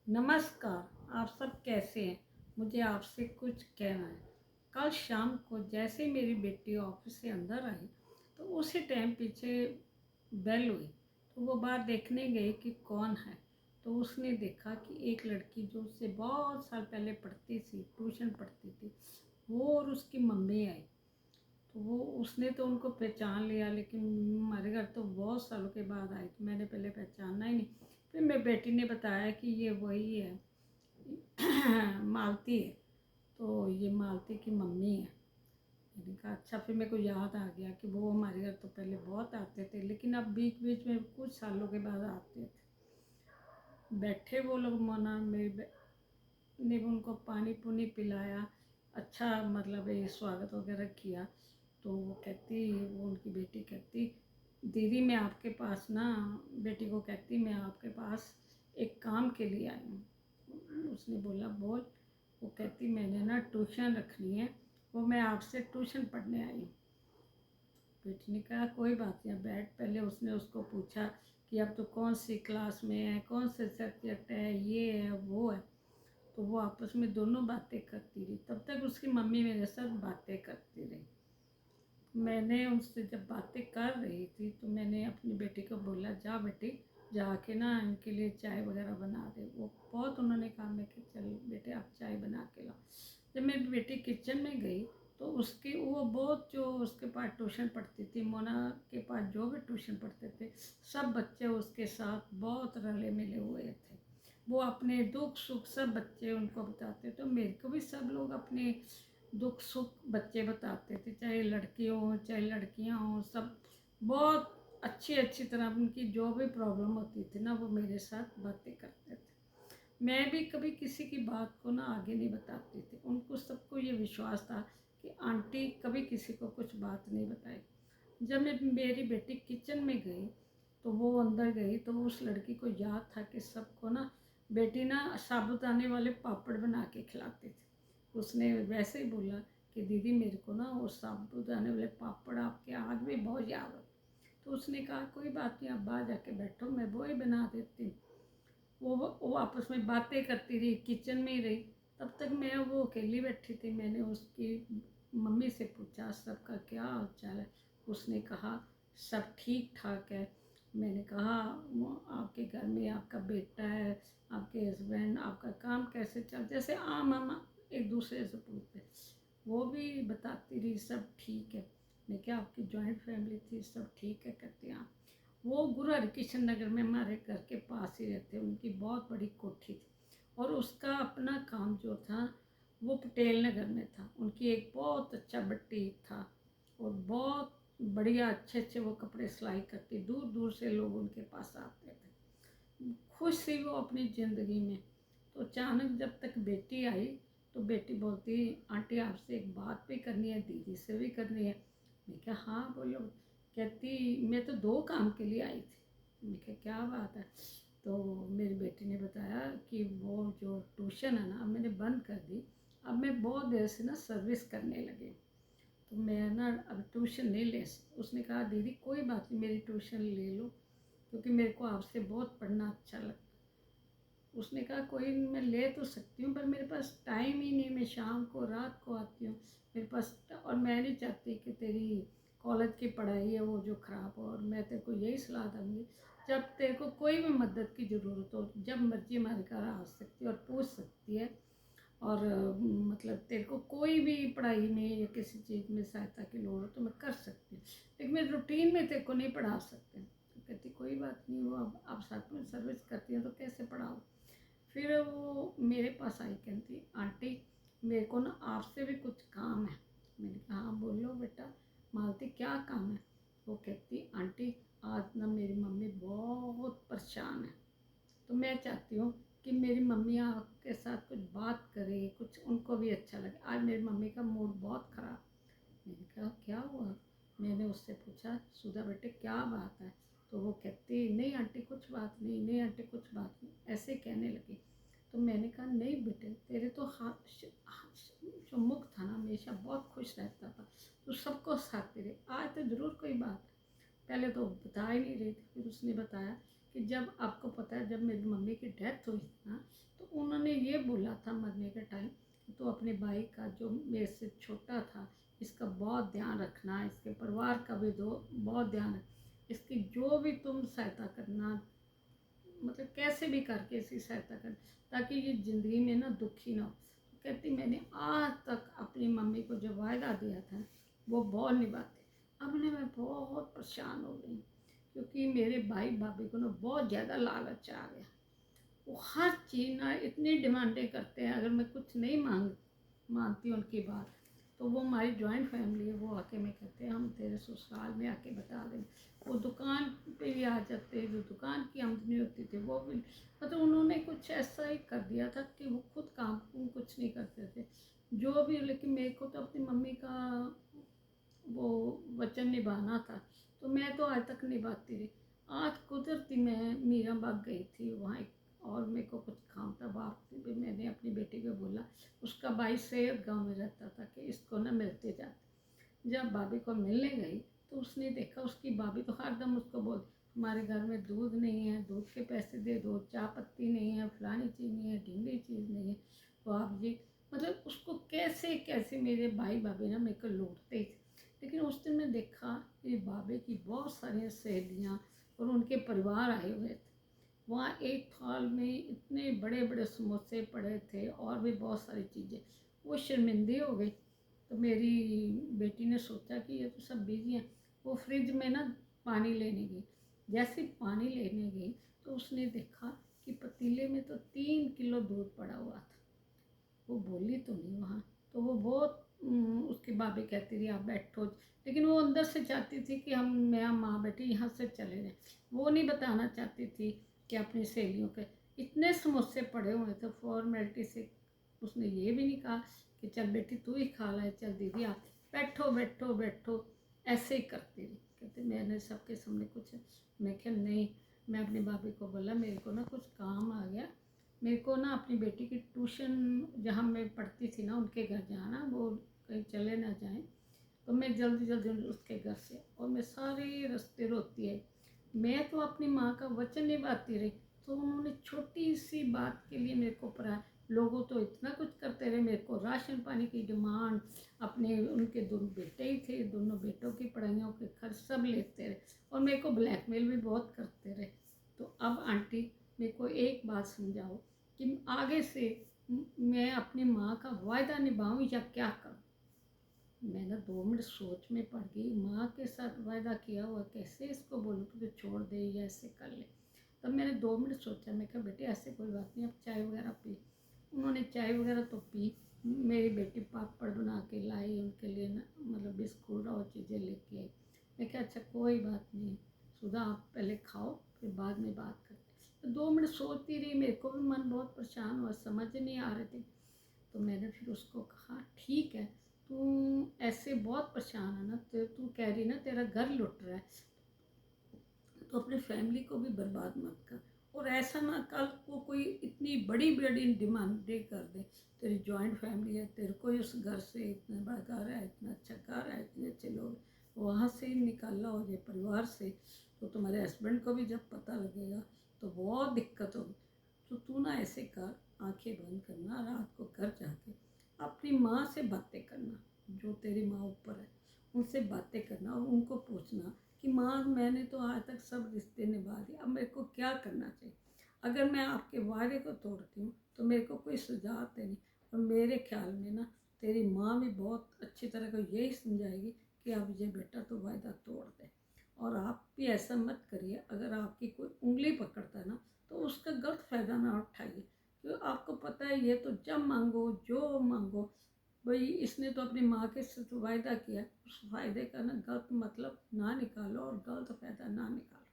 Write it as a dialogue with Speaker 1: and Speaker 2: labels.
Speaker 1: नमस्कार। आप सब कैसे हैं? मुझे आपसे कुछ कहना है। कल शाम को जैसे ही मेरी बेटी ऑफिस से अंदर आई तो उसी टाइम पीछे बेल हुई। तो वो बाहर देखने गई कि कौन है। तो उसने देखा कि एक लड़की जो उससे बहुत साल पहले पढ़ती थी, ट्यूशन पढ़ती थी, वो और उसकी मम्मी आई। तो वो उसने तो उनको पहचान लिया, लेकिन हमारे घर तो बहुत सालों के बाद आई तो मैंने पहले पहचाना ही नहीं। फिर मेरी बेटी ने बताया कि ये वही है, मालती है। तो ये मालती की मम्मी है। मैंने कहा अच्छा। फिर मेरे को याद आ गया कि वो हमारे घर तो पहले बहुत आते थे, लेकिन अब बीच बीच में कुछ सालों के बाद आते थे। बैठे वो लोग, मना ने उनको पानी पुनी पिलाया, अच्छा मतलब ये स्वागत वगैरह किया। तो वो कहती, वो उनकी बेटी कहती, दीदी मैं आपके पास ना, बेटी को कहती मैं आपके पास एक काम के लिए आई हूँ। उसने बोला बोल। वो कहती मैंने ना ट्यूशन रखनी है, वो मैं आपसे ट्यूशन पढ़ने आई हूँ। बेटी ने कहा कोई बात नहीं, बैठ। पहले उसने उसको पूछा कि अब तो कौन सी क्लास में है, कौन से सब्जेक्ट है, ये है वो है। तो वो आपस में दोनों बातें करती रही। तब तक उसकी मम्मी मेरे साथ बातें करती रही। मैंने उनसे जब बातें कर रही थी तो मैंने अपनी बेटी को बोला जा बेटी, जाके ना इनके लिए चाय वगैरह बना दे। वो बहुत उन्होंने कहा, मैं कि चल बेटे आप चाय बना के लाओ। जब मेरी बेटी किचन में गई तो उसकी वो बहुत, जो उसके पास ट्यूशन पढ़ती थी, मोना के पास जो भी ट्यूशन पढ़ते थे, सब बच्चे उसके साथ बहुत रले मिले हुए थे। वो अपने दुख सुख सब बच्चे उनको बताते। तो मेरे को भी सब लोग अपने दुख सुख बच्चे बताते थे, चाहे लड़की हो चाहे लड़कियां हों, सब बहुत अच्छी अच्छी तरह उनकी जो भी प्रॉब्लम होती थी ना, वो मेरे साथ बातें करते थे। मैं भी कभी किसी की बात को ना आगे नहीं बताती थी। उनको सबको ये विश्वास था कि आंटी कभी किसी को कुछ बात नहीं बताएगी। जब मेरी बेटी किचन में गई तो वो अंदर गई तो उस लड़की को याद था कि सबको ना बेटी ना साबुदाने वाले पापड़ बना के खिलाती थी। उसने वैसे ही बोला कि दीदी मेरे को ना वो साबुदाने वाले पापड़ आपके आज भी बहुत याद है। तो उसने कहा कोई बात नहीं, आप बाहर जाके बैठो, मैं वो ही बना देती हूँ। वो आपस में बातें करती रही, किचन में ही रही। तब तक मैं वो अकेली बैठी थी। मैंने उसकी मम्मी से पूछा सबका क्या हाल चाल है। उसने कहा सब ठीक ठाक है। मैंने कहा वो आपके घर में आपका बेटा है, आपके हस्बैंड, आपका काम कैसे चल, जैसे आम हम एक दूसरे से पूछते। वो भी बताती रही सब ठीक है। मैं क्या आपकी जॉइंट फैमिली थी, सब ठीक है, कहते हैं। वो गुरु हरिकृष्ण नगर में हमारे घर के पास ही रहते। उनकी बहुत बड़ी कोठी थी और उसका अपना काम जो था वो पटेल नगर में था। उनकी एक बहुत अच्छा बुटीक था और बहुत बढ़िया अच्छे अच्छे वो कपड़े सिलाई करती। दूर दूर से लोग उनके पास आते थे। खुश थी वो अपनी ज़िंदगी में। तो अचानक जब तक बेटी आई तो बेटी बोलती आंटी आपसे एक बात भी करनी है, दीदी से भी करनी है। मैं क्या हाँ बोलो। कहती मैं तो दो काम के लिए आई थी। मैं क्या बात है। तो मेरी बेटी ने बताया कि वो जो ट्यूशन है ना, अब मैंने बंद कर दी। अब मैं बहुत देर से ना सर्विस करने लगी, तो मैं ना अब ट्यूशन नहीं ले सकती। उसने कहा दीदी कोई बात नहीं, मेरी ट्यूशन ले लो, क्योंकि मेरे को आपसे बहुत पढ़ना अच्छा लगता। उसने कहा कोई मैं ले तो सकती हूँ, पर मेरे पास टाइम ही नहीं। मैं शाम को रात को आती हूँ, मेरे पास, और मैं नहीं चाहती कि तेरी कॉलेज की पढ़ाई है वो जो ख़राब हो। और मैं तेरे को यही सलाह दूँगी, जब तेरे को कोई भी मदद की ज़रूरत हो, जब मर्जी हमारे घर आ सकती है और पूछ सकती है। और मतलब तेरे को कोई भी पढ़ाई में या किसी चीज़ में सहायता की लोड़ हो तो मैं कर सकती हूँ, लेकिन मैं रूटीन में तेरे को नहीं पढ़ा सकते। तो कहती कोई बात नहीं, वो अब आप साथ में सर्विस करती हैं तो कैसे पढ़ाओ। फिर वो मेरे पास आई, कहती आंटी मेरे को ना आपसे भी कुछ काम है। मैंने कहा हाँ बोलो बेटा। मालती क्या काम है। वो कहती आंटी आज ना मेरी मम्मी बहुत परेशान है, तो मैं चाहती हूँ कि मेरी मम्मी आपके साथ कुछ बात करे, कुछ उनको भी अच्छा लगे। आज मेरी मम्मी का मूड बहुत ख़राब। मैंने कहा क्या हुआ। मैंने उससे पूछा सुधा बेटे क्या बात है। तो वो कहती नहीं आंटी कुछ बात नहीं, नहीं आंटी कुछ बात नहीं, ऐसे कहने लगी। तो मैंने कहा नहीं बेटे, तेरे तो जो मुख था ना हमेशा बहुत खुश रहता था, तो सबको हंसाती रही, आज तो ज़रूर कोई बात है। पहले तो बता ही नहीं रही थी। फिर उसने बताया कि जब आपको पता है जब मेरी मम्मी की डेथ हुई ना, तो उन्होंने ये बोला था मरने के टाइम, तो अपने भाई का जो मेरे से छोटा था, इसका बहुत ध्यान रखना, इसके परिवार का भी दो बहुत ध्यान रख, इसकी जो भी तुम सहायता करना, मतलब कैसे भी करके इसकी सहायता कर, ताकि ये ज़िंदगी में ना दुखी ना हो। तो कहती मैंने आज तक अपनी मम्मी को जो वायदा दिया था वो बहुत निभाते। अब ने मैं बहुत परेशान हो गई, क्योंकि मेरे भाई भाभी को ना बहुत ज़्यादा लालच आ गया। वो हर चीज़ ना इतनी डिमांडें करते हैं, अगर मैं कुछ नहीं मानती उनकी बात, तो वो हमारी जॉइंट फैमिली है, वो आके मैं कहते हैं हम तेरे ससुराल में आके बता दें। वो दुकान पे भी आ जाते, जो दुकान की आमदनी होती थी वो भी, मतलब उन्होंने कुछ ऐसा ही कर दिया था कि वो खुद काम कुछ नहीं करते थे जो भी। लेकिन मेरे को तो अपनी मम्मी का वो वचन निभाना था, तो मैं तो आज तक निभाती रही। आज कुदरती मैं मीराबाग गई थी वहाँ और मेरे को कुछ काम था बाप भी, मैंने अपनी बेटी को बोला, उसका भाई सैयद गांव में रहता था, कि इसको ना मिलते जाते। जब भाभी को मिलने गई तो उसने देखा, उसकी भाभी तो हर दम उसको बोल, हमारे घर में दूध नहीं है, दूध के पैसे दे दो, चाय पत्ती नहीं है, फलानी चीज़ नहीं है, ढींगली चीज़ नहीं है। तो आप जी, मतलब उसको कैसे कैसे मेरे भाई भाभी ना मेरे को लूटते थे। लेकिन उस दिन मैं देखा कि भाभी की बहुत सारी सहेलियाँ और उनके परिवार आए हुए थे। वहाँ एक थाल में इतने बड़े बड़े समोसे पड़े थे और भी बहुत सारी चीज़ें। वो शर्मिंदी हो गई, तो मेरी बेटी ने सोचा कि ये तो सब बिजी हैं। वो फ्रिज में ना पानी लेने गई। जैसे पानी लेने गई तो उसने देखा कि पतीले में तो 3 किलो दूध पड़ा हुआ था। वो बोली तो नहीं वहाँ, तो वो बहुत उसकी भाभी कहती रही आप बैठो, लेकिन वो अंदर से चाहती थी कि हम मैं माँ बेटी यहाँ से चले जाएं। वो नहीं बताना चाहती थी कि अपनी सहेलियों के इतने समोसे पड़े हुए थे फॉर्मेलिटी से। उसने ये भी नहीं कहा कि चल बेटी तू ही खा ले, चल दीदी आप बैठो बैठो बैठो, ऐसे ही करती रही। कहते मैंने सबके सामने कुछ, मैं क्या नहीं, मैं अपनी भाभी को बोला मेरे को ना कुछ काम आ गया, मेरे को ना अपनी बेटी की ट्यूशन जहाँ मैं पढ़ती थी ना उनके घर जाना, वो कहीं चले ना जाएं, तो मैं जल्दी जल्दी उसके घर से, और मैं सारे रास्ते रोती है। मैं तो अपनी माँ का वचन निभाती रही, तो उन्होंने छोटी सी बात के लिए मेरे को पढ़ा। लोगों तो इतना कुछ करते रहे, मेरे को राशन पानी की डिमांड, अपने उनके दोनों बेटे ही थे, दोनों बेटों की पढ़ाइयों के खर्च सब लेते रहे, और मेरे को ब्लैकमेल भी बहुत करते रहे। तो अब आंटी मेरे को एक बात समझाओ कि आगे से मैं अपनी माँ का वायदा निभाऊं या क्या करूं। मैंने 2 मिनट सोच में पड़ गई, माँ के साथ वायदा किया हुआ कैसे इसको बोलूँ कि तो छोड़ दे या ऐसे कर ले। तब मैंने 2 मिनट सोचा, मैं कहा बेटे ऐसे कोई बात नहीं, अब चाय वगैरह पी। उन्होंने चाय वगैरह तो पी। मेरी बेटी पापड़ बना के लाई उनके लिए ना, मतलब बिस्कुट और चीज़ें लेके आई। मैं कहा अच्छा कोई बात नहीं सुधा, आप पहले खाओ फिर बाद में बात करते। तो 2 मिनट सोचती रही, मेरे को भी मन बहुत परेशान हुआ, समझ नहीं आ रहे थे। तो मैंने फिर उसको कहा ठीक है, तू ऐसे बहुत परेशान है ना, तो तू कह रही ना तेरा घर लुट रहा है, तो अपनी फैमिली को भी बर्बाद मत कर। और ऐसा ना कल को कोई इतनी बड़ी बड़ी डिमांडें कर दे, तेरी जॉइंट फैमिली है, तेरे को ही उस घर से, इतना बड़ा घर है, इतना अच्छा घर है, इतने अच्छे लोग, वहाँ से ही निकाला हो जाए परिवार से, तो तुम्हारे हस्बैंड को भी जब पता लगेगा तो बहुत दिक्कत होगी। तो तू ना ऐसे कर, आंखें बंद करना, रात को घर जाके अपनी माँ से बातें करना, जो तेरी माँ ऊपर है उनसे बातें करना, और उनको पूछना कि माँ मैंने तो आज तक सब रिश्ते निभा दिए, अब मेरे को क्या करना चाहिए। अगर मैं आपके वादे को तोड़ती हूँ तो मेरे को कोई सजा देनी। और मेरे ख्याल में ना तेरी माँ भी बहुत अच्छी तरह को यही समझाएगी कि अब ये बेटा तो वायदा तोड़ दे। और आप भी ऐसा मत करिए, अगर आपकी कोई उंगली पकड़ता है ना तो उसका गलत फ़ायदा ना उठाइए, क्योंकि आपको पता है ये तो जब मांगो जो मांगो, भाई इसने तो अपनी माँ के साथ वायदा किया, उस फायदे का ना गलत मतलब ना निकालो और गलत फ़ायदा ना निकालो।